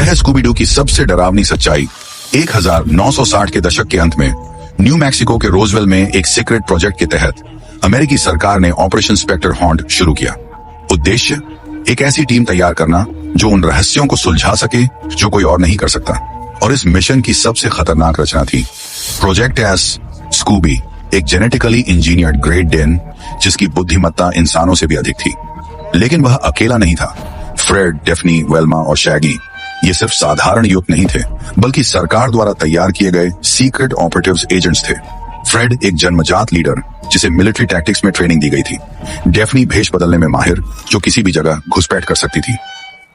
यह है Scooby Doo की सबसे डरावनी सच्चाई। 1960 के दशक के अंत में न्यू मैक्सिको के रोजवेल में एक सीक्रेट प्रोजेक्ट के तहत अमेरिकी सरकार ने ऑपरेशन स्पेक्टर हॉन्ट शुरू किया। उद्देश्य एक ऐसी टीम तैयार करना जो उन रहस्यों को सुलझा सके जो कोई और नहीं कर सकता। और इस मिशन की सबसे खतरनाक रचना थी प्रोजेक्ट एस स्कूबी, एक जेनेटिकली इंजीनियर्ड ग्रेट डेन जिसकी बुद्धिमत्ता इंसानों से भी अधिक थी। लेकिन वह अकेला नहीं था। फ्रेड, डेफनी, वेल्मा और शैगी ये सिर्फ साधारण युवक नहीं थे, बल्कि सरकार द्वारा तैयार किए गए सीक्रेट ऑपरेटिव्स एजेंट्स थे। फ्रेड एक जन्मजात लीडर जिसे मिलिट्री टैक्टिक्स में ट्रेनिंग दी गई थी। डेफनी भेष बदलने में माहिर जो किसी भी जगह घुसपैठ कर सकती थी।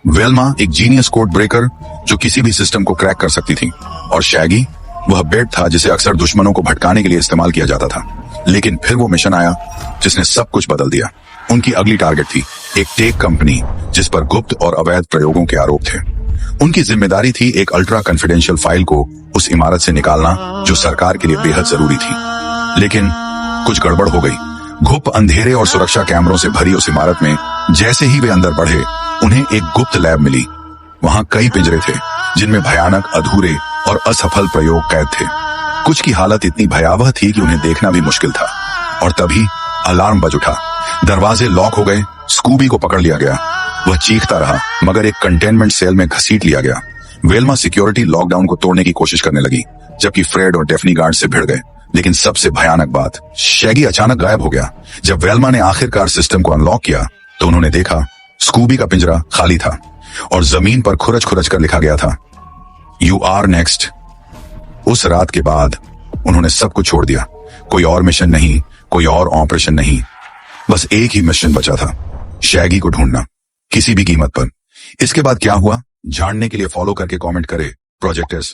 वेल्मा एक जीनियस कोड ब्रेकर जो किसी भी सिस्टम को क्रैक कर सकती थी। और शैगी वह बेट था जिसे अक्सर दुश्मनों को भटकाने के लिए इस्तेमाल किया जाता था। लेकिन फिर वो मिशन आया जिसने सब कुछ बदल दिया। उनकी अगली टारगेट थी एक टेक कंपनी जिस पर गुप्त और अवैध प्रयोगों के आरोप थे। उनकी जिम्मेदारी थी एक अल्ट्रा कॉन्फिडेंशियल फाइल को उस इमारत से निकालना जो सरकार के लिए बेहद जरूरी थी। लेकिन कुछ गड़बड़ हो गई। घुप अंधेरे और सुरक्षा कैमरों से भरी उस इमारत में जैसे ही वे अंदर बढ़े उन्हें एक गुप्त लैब मिली। वहां कई पिंजरे थे जिनमें भयानक, अधूरे और असफल प्रयोग कैद थे। कुछ की हालत इतनी भयावह थी कि उन्हें देखना भी मुश्किल था। और तभी अलार्म बज उठा। दरवाजे लॉक हो गए। स्कूबी को पकड़ लिया गया। वह चीखता रहा मगर एक कंटेनमेंट सेल में घसीट लिया गया। वेल्मा सिक्योरिटी लॉकडाउन को तोड़ने की कोशिश करने लगी जबकि फ्रेड और डेफनी गार्ड से भिड़ गए। लेकिन सबसे भयानक बात, शैगी अचानक गायब हो गया। जब वेल्मा ने आखिरकार सिस्टम को अनलॉक किया तो उन्होंने देखा स्कूबी का पिंजरा खाली था और जमीन पर खुरच खुरच कर लिखा गया था, यू आर नेक्स्ट। उस रात के बाद उन्होंने सब कुछ छोड़ दिया। कोई और मिशन नहीं, कोई और ऑपरेशन नहीं, बस एक ही मिशन बचा था, शैगी को ढूंढना किसी भी कीमत पर। इसके बाद क्या हुआ जानने के लिए फॉलो करके कमेंट करें प्रोजेक्ट एस।